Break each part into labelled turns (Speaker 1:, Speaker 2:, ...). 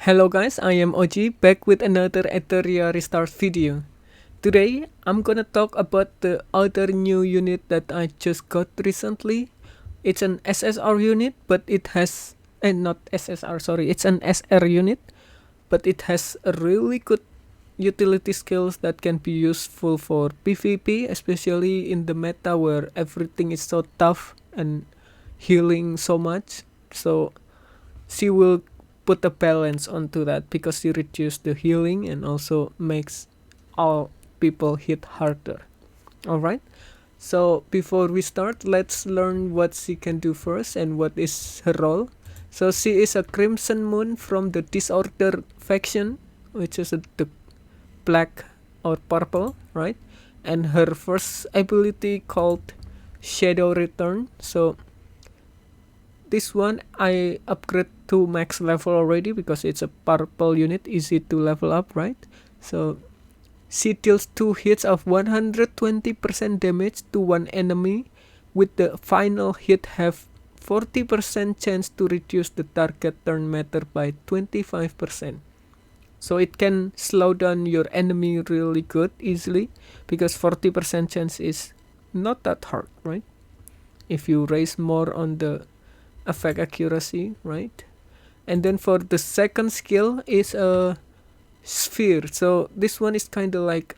Speaker 1: Hello guys, I am OG back with another Etheria restart video. Today I'm gonna talk about the other new unit that I just got recently. It's an SSR unit, but it has not SSR, sorry, it's an SR unit, but it has a really good utility skills that can be useful for PvP, especially in the meta where everything is so tough and healing so much. So she will put a balance onto that because she reduces the healing and also makes all people hit harder. Alright, so before we start, let's learn what she can do first and what is her role. So she is a Crimson Moon from the Disorder faction, which is the black or purple, right? And her first ability called Shadow Return. So this one I upgrade to max level already because it's a purple unit, easy to level up, right? So she deals 2 hits of 120% damage to one enemy, with the final hit have 40% chance to reduce the target turn meter by 25%. So it can slow down your enemy really good easily because 40% chance is not that hard, right? If you raise more on the effect accuracy, right? And then for the second skill is a sphere. So this one is kind of like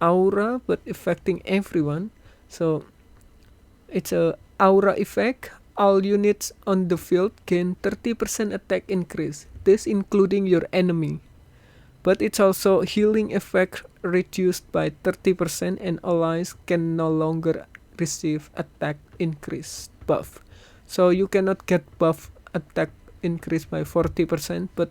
Speaker 1: aura but affecting everyone. So it's a aura effect. All units on the field gain 30% attack increase, this including your enemy. But it's also healing effect reduced by 30% and allies can no longer receive attack increase buff. So you cannot get buff attack increase by 40%, but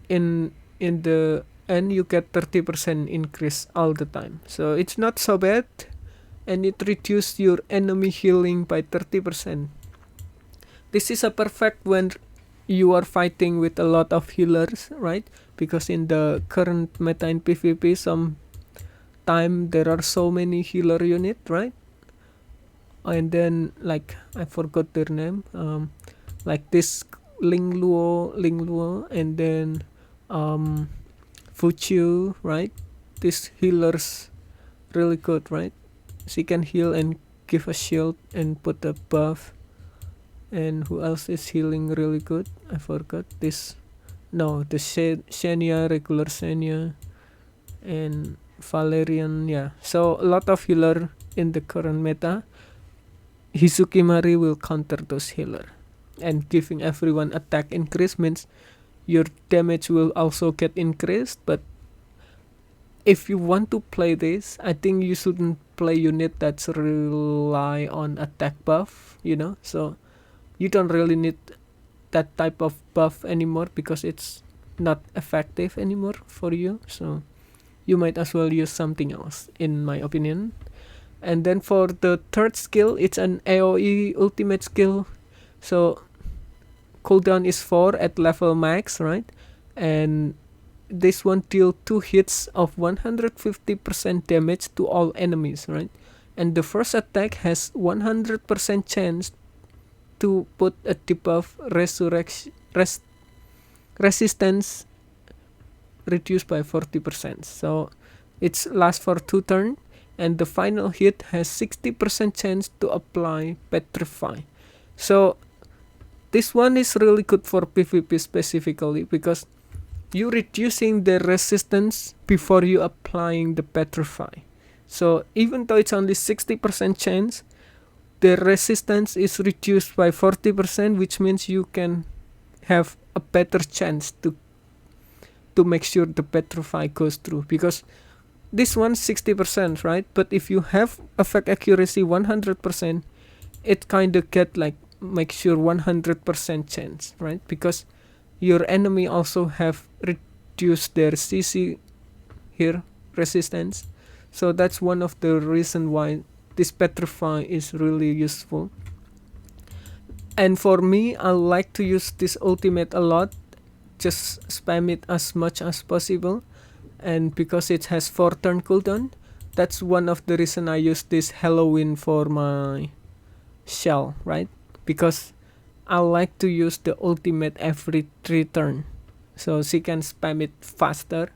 Speaker 1: in the end you get 30% increase all the time. So it's not so bad, and it reduces your enemy healing by 30%. This is a perfect when you are fighting with a lot of healers, right? Because in the current meta in PvP, some time there are so many healer unit, right? And then like I forgot their name, like this Lingluo, and then Fuchu, right? This healers really good, right? She can heal and give a shield and put a buff. And who else is healing really good? I forgot this. No, the Shenya, regular Shenya, and Valerian. Yeah, so a lot of healer in the current meta. Hizuki Mari will counter those healer, and giving everyone attack increase means your damage will also get increased. But if you want to play this, I think you shouldn't play unit that's rely on attack buff, so you don't really need that type of buff anymore because it's not effective anymore for you. So you might as well use something else, in my opinion. And then for the third skill, it's an AoE ultimate skill. So cooldown is 4 at level max, right? And this one deal 2 hits of 150% damage to all enemies, right? And the first attack has 100% chance to put a debuff resistance reduced by 40%. So it's lasts for 2 turns, and the final hit has 60% chance to apply petrify. So this one is really good for PvP specifically because you reducing the resistance before you applying the petrify. So even though it's only 60% chance, the resistance is reduced by 40%, which means you can have a better chance to make sure the petrify goes through, because this one's 60%, right? But if you have effect accuracy 100%, it kind of get like make sure 100% chance, right? Because your enemy also have reduced their CC here resistance. So that's one of the reason why this petrify is really useful. And for me, I like to use this ultimate a lot, just spam it as much as possible. And because it has 4 turn cooldown, that's one of the reason I use this Halloween for my shell, right? Because I like to use the ultimate every 3 turn. so she can spam it faster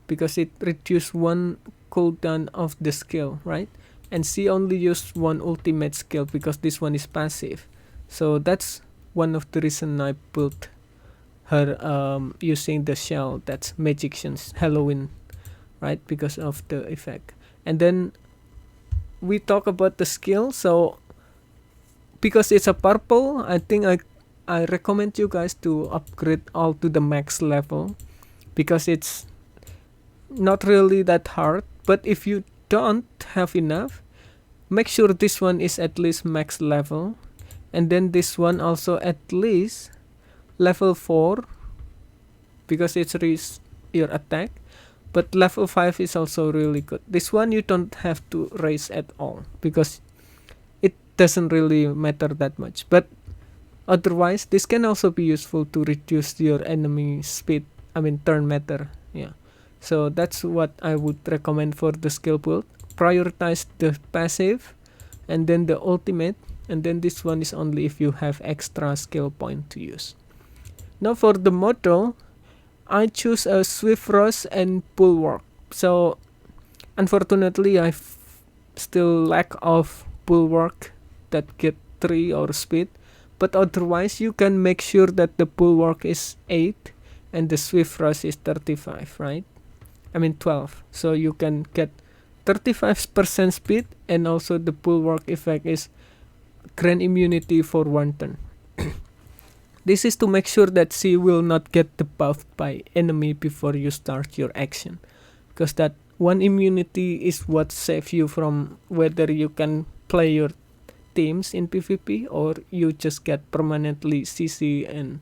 Speaker 1: because it reduces one cooldown of the skill, right? And she only used one ultimate skill because this one is passive. So that's one of the reason I built her using the shell that's Magician's Halloween, right? Because of the effect. And then we talk about the skill. So because it's a purple, I think I recommend you guys to upgrade all to the max level because it's not really that hard. But if you don't have enough, make sure this one is at least max level, and then this one also at least level 4 because it's raise your attack. But level 5 is also really good. This one you don't have to raise at all because it doesn't really matter that much. But otherwise, this can also be useful to reduce your enemy speed, I mean turn meter. Yeah. So that's what I would recommend for the skill build. Prioritize the passive and then the ultimate, and then this one is only if you have extra skill point to use. Now for the model, I choose a Swift Rush and Bulwark. So unfortunately I still lack of Bulwark that get 3 or speed, but otherwise you can make sure that the Bulwark is 8 and the Swift Rush is 35, right? I mean 12. So you can get 35% speed, and also the Bulwark effect is grant immunity for 1 turn. This is to make sure that she will not get debuffed by enemy before you start your action, because that 1 immunity is what saves you from whether you can play your teams in PvP or you just get permanently CC and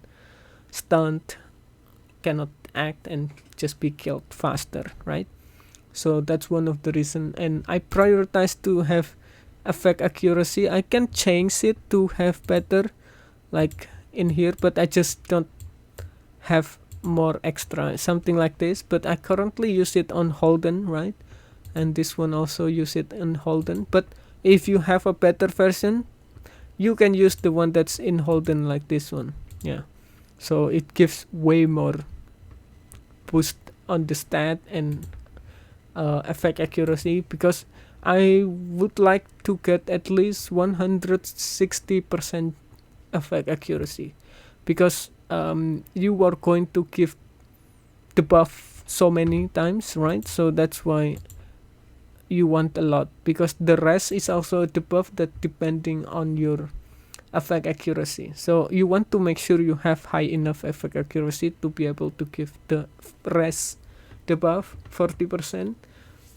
Speaker 1: stunned, cannot act, and just be killed faster, right? So that's one of the reason, and I prioritize to have effect accuracy. I can change it to have better, like in here, but I just don't have more extra something like this. But I currently use it on Holden, right? And this one also use it on Holden. But if you have a better version, you can use the one that's in Holden, like this one. Yeah, so it gives way more boost on the stat and effect accuracy, because I would like to get at least 160% effect accuracy, because you are going to give the buff so many times, right? So that's why you want a lot, because the rest is also a debuff that depending on your effect accuracy. So you want to make sure you have high enough effect accuracy to be able to give the rest debuff 40%.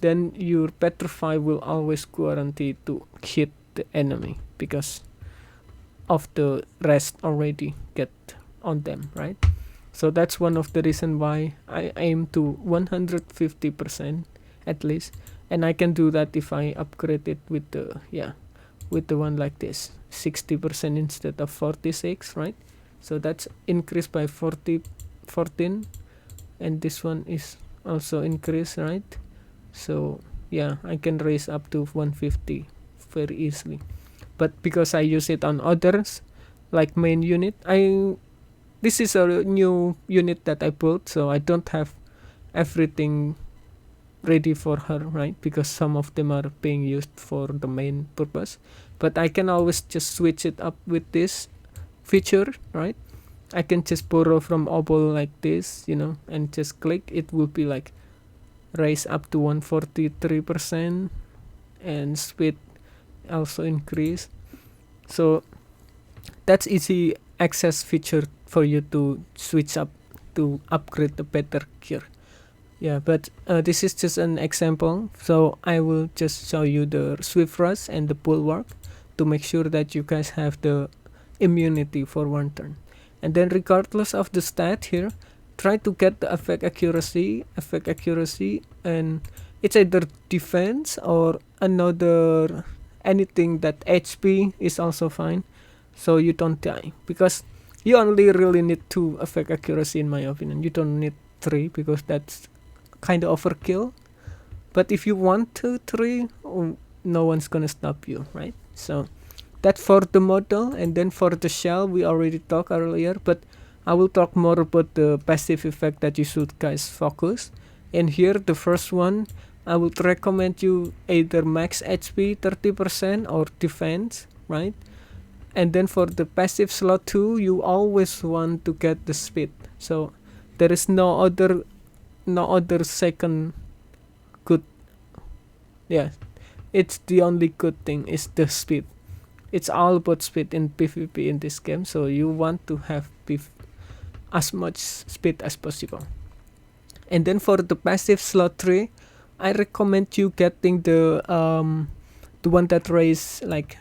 Speaker 1: Then your petrify will always guarantee to hit the enemy because of the rest already get on them, right? So that's one of the reason why I aim to 150% at least, and I can do that if I upgrade it with the with the one like this, 60% instead of 46, right? So that's increased by 14, and this one is also increased, right? So yeah, I can raise up to 150 very easily. But because I use it on others, like main unit, this is a new unit that I built, so I don't have everything ready for her, right? Because some of them are being used for the main purpose, but I can always just switch it up with this feature, right? I can just borrow from Obol like this, and just click. It will be like raise up to 143%, and speed also increase. So that's easy access feature for you to switch up to upgrade the better gear. Yeah, but this is just an example, so I will just show you the Swift Rush and the Bulwark to make sure that you guys have the immunity for 1 turn. And then regardless of the stat here, try to get the effect accuracy, and it's either defense or another anything that HP is also fine, so you don't die, because you only really need 2 effect accuracy in my opinion. You don't need 3 because that's kind of overkill. But if you want 3, no one's gonna stop you, right? So that's for the model. And then for the shell, we already talked earlier, but I will talk more about the passive effect that you should guys focus. And here the first one, I would recommend you either max HP 30% or defense, right? And then for the passive slot 2, you always want to get the speed. So there is no other second good. Yeah, it's the only good thing is the speed. It's all about speed in PvP in this game, so you want to have as much speed as possible. And then for the passive slot 3, I recommend you getting the one that raise like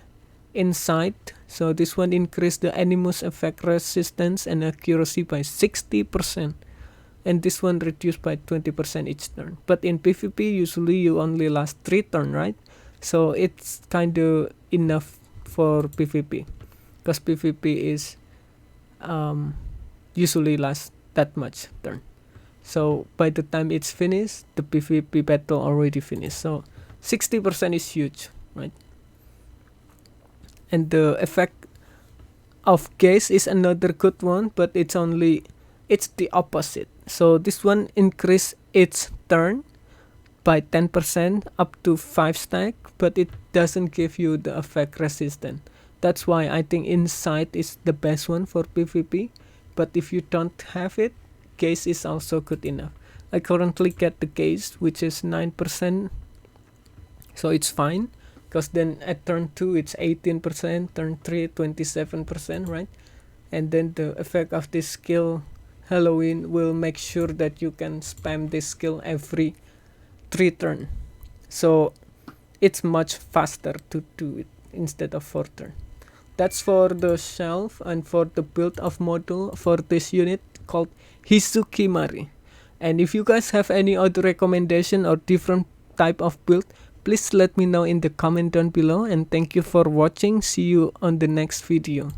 Speaker 1: insight. So this one increase the Animus effect resistance and accuracy by 60%, and this one reduced by 20% each turn. But in PvP usually you only last 3 turns, right? So it's kinda enough for PvP, because PvP is usually last that much turn. So by the time it's finished, the PvP battle already finished. So 60% is huge, right? And the effect of gaze is another good one, but it's the opposite. So this one increase its turn by 10% up to 5 stack, but it doesn't give you the effect resistance. That's why I think insight is the best one for PvP. But if you don't have it, gaze is also good enough. I currently get the gaze, which is 9%, so it's fine, because then at turn 2 it's 18%, turn 3 27%, right? And then the effect of this skill Halloween will make sure that you can spam this skill every 3 turn, so it's much faster to do it instead of 4 turn. That's for the shelf and for the build of model for this unit called Hizuki Mari. And if you guys have any other recommendation or different type of build, please let me know in the comment down below, and thank you for watching. See you on the next video.